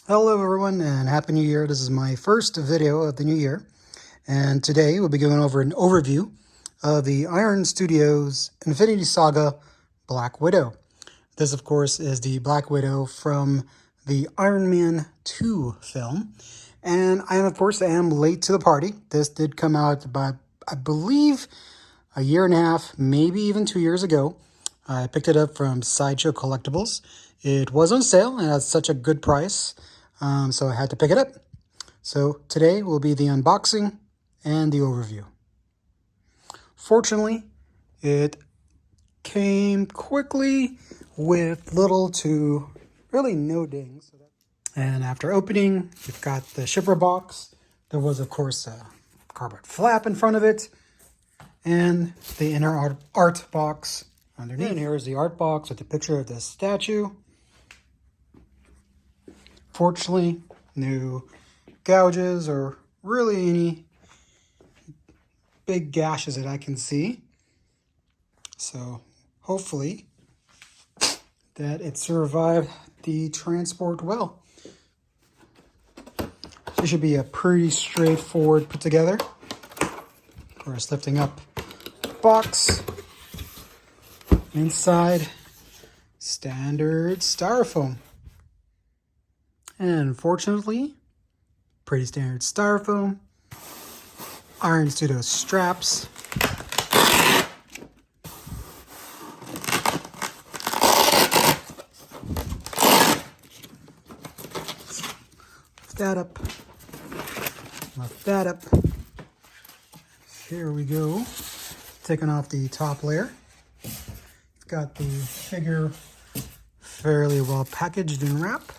Hello everyone and Happy New Year. This is my first video of the new year, and today we'll be going over an overview of the Iron Studios Infinity Saga Black Widow. This of course is the Black Widow from the Iron Man 2 film, and I am late to the party. This did come out about, I believe, a year and a half, maybe even 2 years ago. I picked it up from Sideshow Collectibles. It was on sale and at such a good price, so I had to pick it up. So today will be the unboxing and the overview. Fortunately, it came quickly with little to really no dings. And after opening, you've got the shipper box. There was, of course, a cardboard flap in front of it, and the inner art box underneath. And here is the art box with the picture of the statue. Fortunately, no gouges or really any big gashes that I can see. So hopefully that it survived the transport well. This should be a pretty straightforward put together. Of course, lifting up the box. Inside, standard styrofoam. And fortunately, pretty standard styrofoam. Iron Studios straps. Lift that up. Lift that up. Here we go. Taking off the top layer. It's got the figure fairly well packaged and wrapped.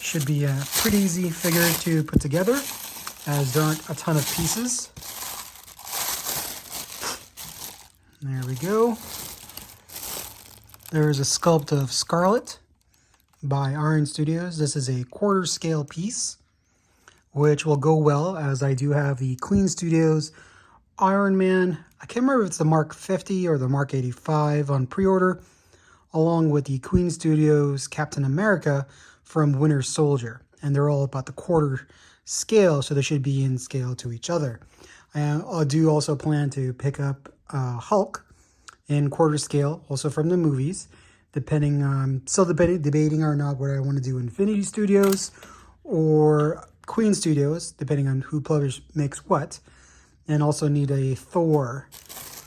Should be a pretty easy figure to put together, as there aren't a ton of pieces. There we go. There's a sculpt of Scarlet by Iron Studios. This is a quarter scale piece, which will go well, as I do have the Queen Studios Iron Man. I can't remember if it's the Mark 50 or the Mark 85 on pre-order, along with the Queen Studios Captain America from Winter Soldier. And they're all about the quarter scale, so they should be in scale to each other. I do also plan to pick up Hulk in quarter scale, also from the movies, depending on, still debating or not whether I want to do Infinity Studios or Queen Studios, depending on who makes what. And also need a Thor,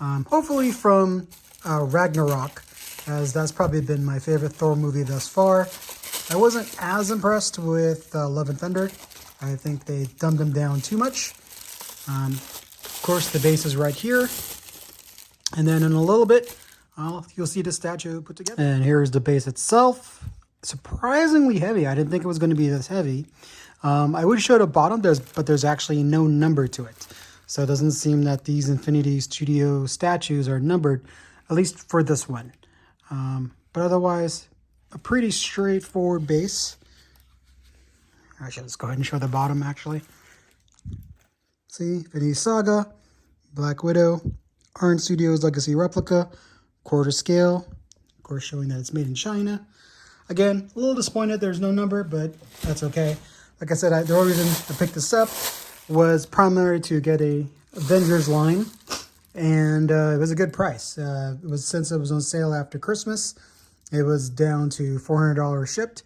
hopefully from Ragnarok, as that's probably been my favorite Thor movie thus far. I wasn't as impressed with Love and Thunder. I think they dumbed them down too much. Of course, the base is right here. And then in a little bit, you'll see the statue put together. And here's the base itself. Surprisingly heavy. I didn't think it was going to be this heavy. I would show the bottom, but there's actually no number to it. So it doesn't seem that these Infinity Studio statues are numbered, at least for this one. But otherwise, a pretty straightforward base. Actually, let's go ahead and show the bottom, actually. See, Infinity Saga, Black Widow, Iron Studios Legacy Replica, quarter scale. Of course, showing that it's made in China. Again, a little disappointed there's no number, but that's okay. Like I said, the only reason I picked this up was primarily to get a Avengers line, and it was a good price. Since it was on sale after Christmas, it was down to $400 shipped,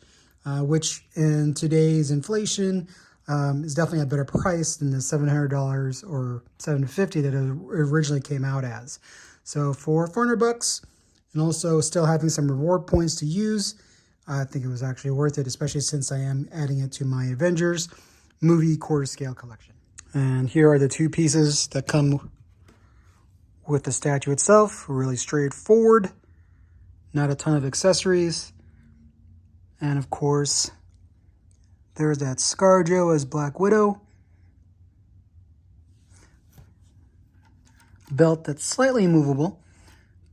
which in today's inflation is definitely a better price than the $700 or $750 that it originally came out as. So for 400 bucks, and also still having some reward points to use, I think it was actually worth it, especially since I am adding it to my Avengers movie quarter scale collection. And here are the two pieces that come with the statue itself. Really straightforward, not a ton of accessories. And of course, there's that ScarJo as Black Widow. Belt that's slightly movable.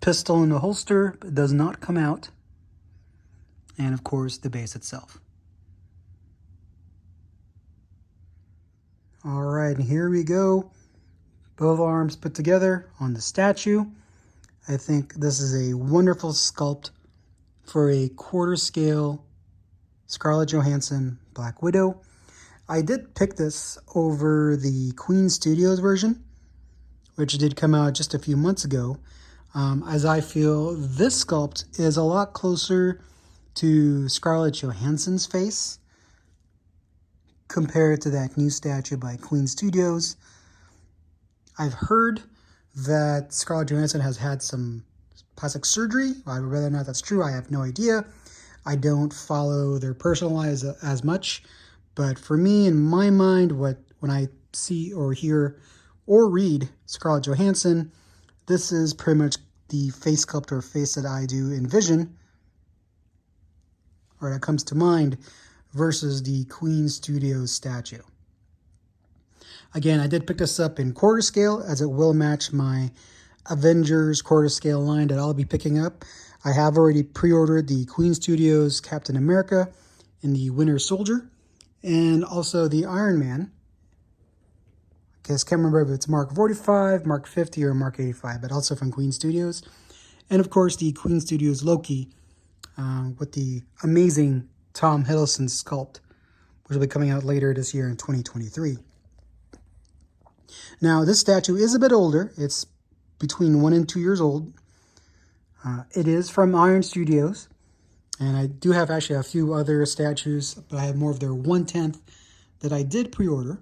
Pistol in the holster, but does not come out. And of course, the base itself. All right, and here we go. Both arms put together on the statue. I think this is a wonderful sculpt for a quarter scale Scarlett Johansson, Black Widow. I did pick this over the Queen Studios version, which did come out just a few months ago, as I feel this sculpt is a lot closer to Scarlett Johansson's face compared to that new statue by Queen Studios. I've heard that Scarlett Johansson has had some plastic surgery. Whether or not that's true, I have no idea. I don't follow their personal lives as much. But for me, in my mind, when I see or hear or read Scarlett Johansson, this is pretty much the face sculpt or face that I do envision, or that comes to mind, versus the Queen Studios statue. Again, I did pick this up in quarter scale, as it will match my Avengers quarter scale line that I'll be picking up. I have already pre-ordered the Queen Studios Captain America in the Winter Soldier, and also the Iron Man. I guess can't remember if it's Mark 45, Mark 50, or Mark 85, but also from Queen Studios. And of course, the Queen Studios Loki with the amazing Tom Hiddleston sculpt, which will be coming out later this year in 2023. Now, this statue is a bit older. It's between 1 and 2 years old. It is from Iron Studios. And I do have actually a few other statues, but I have more of their 1/10 that I did pre-order.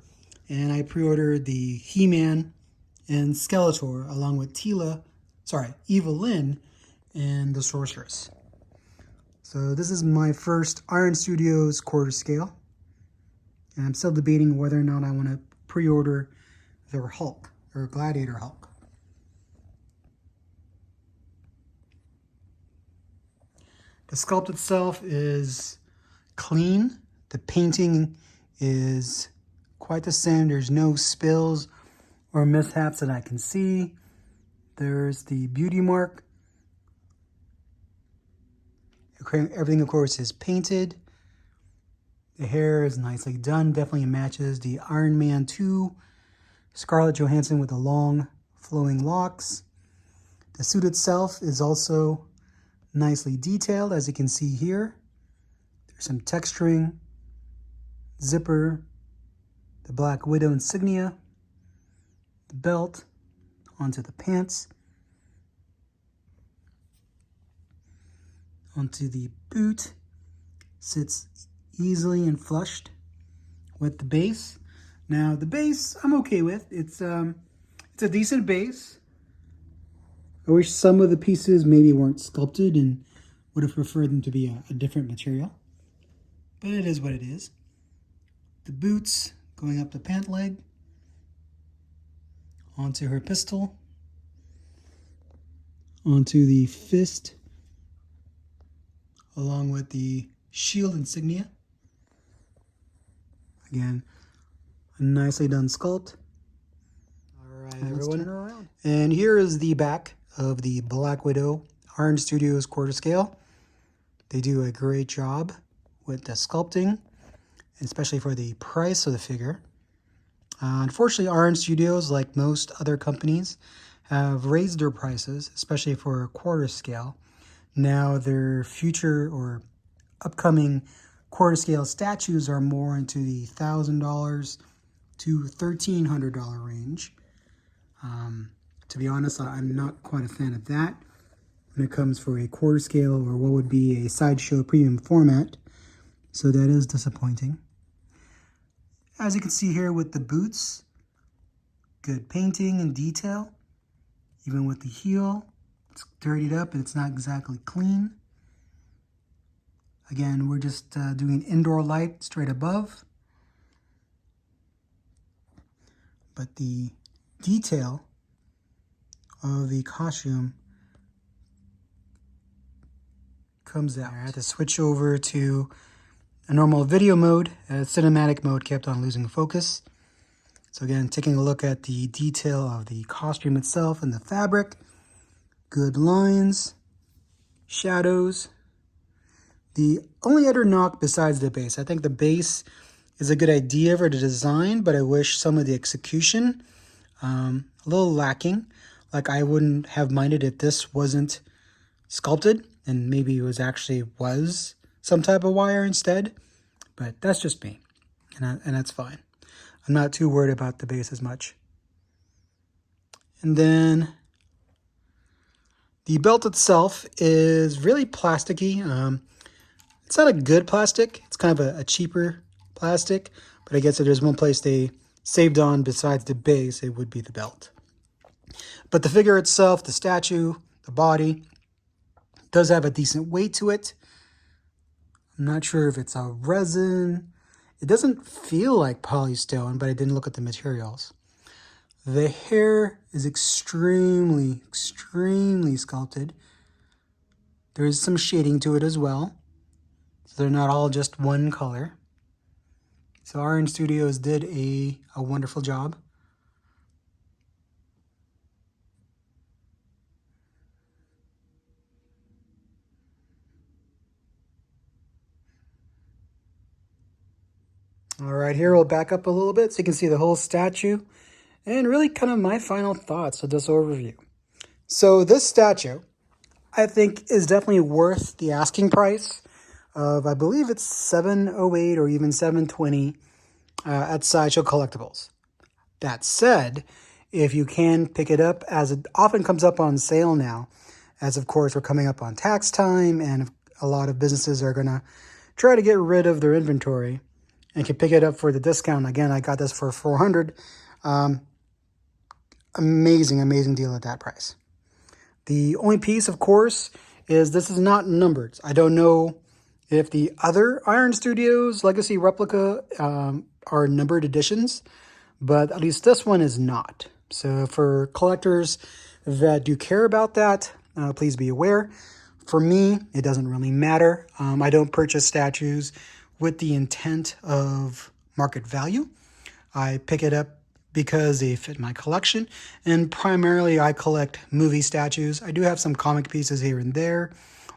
And I pre-ordered the He-Man and Skeletor along with Eva Lynn and the Sorceress. So this is my first Iron Studios quarter scale. And I'm still debating whether or not I want to pre-order their Hulk, or Gladiator Hulk. The sculpt itself is clean. The painting is quite the same. There's no spills or mishaps that I can see. There's the beauty mark. Everything, of course, is painted. The hair is nicely done. Definitely matches the Iron Man 2 Scarlett Johansson with the long flowing locks. The suit itself is also nicely detailed, as you can see here. There's some texturing, zipper, the Black Widow insignia, the belt, onto the pants, onto the boot, sits easily and flushed with the base. Now the base I'm okay with. It's a decent base. I wish some of the pieces maybe weren't sculpted and would have preferred them to be a different material. But it is what it is. The boots going up the pant leg, onto her pistol, onto the fist, along with the shield insignia. Again, a nicely done sculpt. All right, everyone. And here is the back of the Black Widow Iron Studios quarter scale. They do a great job with the sculpting, especially for the price of the figure. Unfortunately, Iron Studios, like most other companies, have raised their prices, especially for a quarter scale. Now their future or upcoming quarter scale statues are more into the $1,000 to $1,300 range. To be honest, I'm not quite a fan of that when it comes for a quarter scale or what would be a sideshow premium format. So that is disappointing. As you can see here with the boots, good painting and detail. Even with the heel, it's dirtied up and it's not exactly clean. Again, we're just doing indoor light straight above. But the detail of the costume comes out. I had to switch over to a normal video mode, as cinematic mode kept on losing focus. So again, taking a look at the detail of the costume itself and the fabric. Good lines, shadows. The only other knock besides the base, I think the base is a good idea for the design, but I wish some of the execution a little lacking. Like, I wouldn't have minded if this wasn't sculpted and maybe it was some type of wire instead, but that's just me, and that's fine. I'm not too worried about the base as much. And then the belt itself is really plasticky. It's not a good plastic. It's kind of a cheaper plastic, but I guess if there's one place they saved on besides the base, it would be the belt. But the figure itself, the statue, the body, does have a decent weight to it. I'm not sure if it's a resin. It doesn't feel like polystone, but I didn't look at the materials. The hair is extremely sculpted. There is some shading to it as well. So they're not all just one color. So Iron Studios did a wonderful job. All right, here we'll back up a little bit so you can see the whole statue and really kind of my final thoughts of this overview. So this statue, I think, is definitely worth the asking price of, I believe it's $708 or even $720 at Sideshow Collectibles. That said, if you can pick it up, as it often comes up on sale now, as of course we're coming up on tax time and a lot of businesses are going to try to get rid of their inventory and can pick it up for the discount. Again, I got this for $400. Amazing deal at that price. The only piece, of course, is this is not numbered. I don't know if the other Iron Studios Legacy Replica are numbered editions, but at least this one is not. So for collectors that do care about that, please be aware. For me, it doesn't really matter. I don't purchase statues with the intent of market value. I pick it up because they fit my collection, and primarily I collect movie statues. I do have some comic pieces here and there,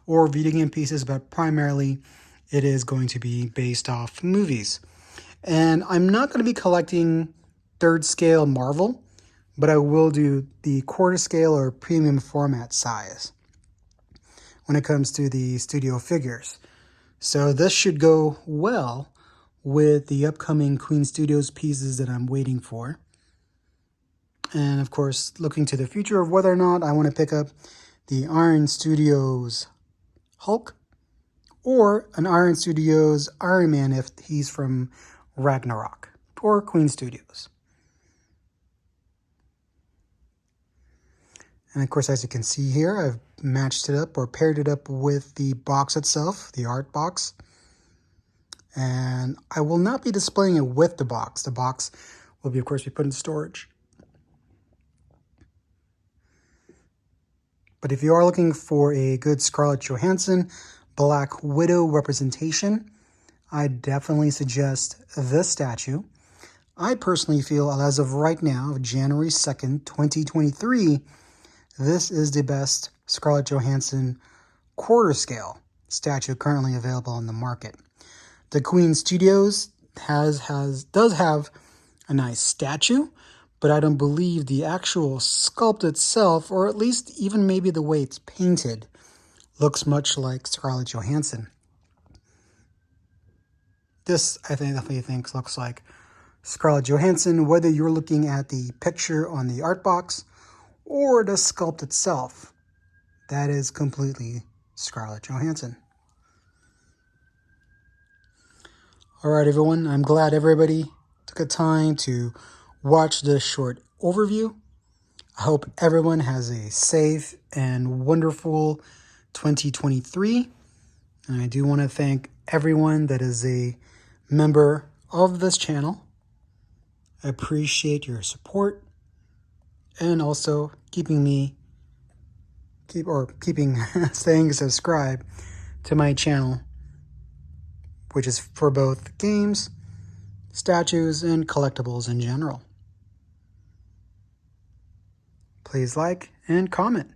or video game pieces, but primarily it is going to be based off movies. And I'm not going to be collecting third scale Marvel, but I will do the quarter scale or premium format size when it comes to the studio figures. So this should go well with the upcoming Queen Studios pieces that I'm waiting for. And of course, looking to the future of whether or not I want to pick up the Iron Studios Hulk or an Iron Studios Iron Man if he's from Ragnarok or Queen Studios. And of course, as you can see here, I've matched it up or paired it up with the box itself, the art box. And I will not be displaying it with the box. The box will be, of course, be put in storage. But if you are looking for a good Scarlett Johansson Black Widow representation, I definitely suggest this statue. I personally feel, as of right now, January 2nd, 2023, this is the best Scarlett Johansson quarter scale statue currently available on the market. The Queen Studios does have a nice statue, but I don't believe the actual sculpt itself, or at least even maybe the way it's painted, looks much like Scarlett Johansson. This, I definitely think looks like Scarlett Johansson, whether you're looking at the picture on the art box or the sculpt itself. That is completely Scarlett Johansson. All right, everyone. I'm glad everybody took the time to watch this short overview. I hope everyone has a safe and wonderful 2023. And I do want to thank everyone that is a member of this channel. I appreciate your support and also keeping staying subscribed to my channel, which is for both games, statues, and collectibles in general. Please like and comment.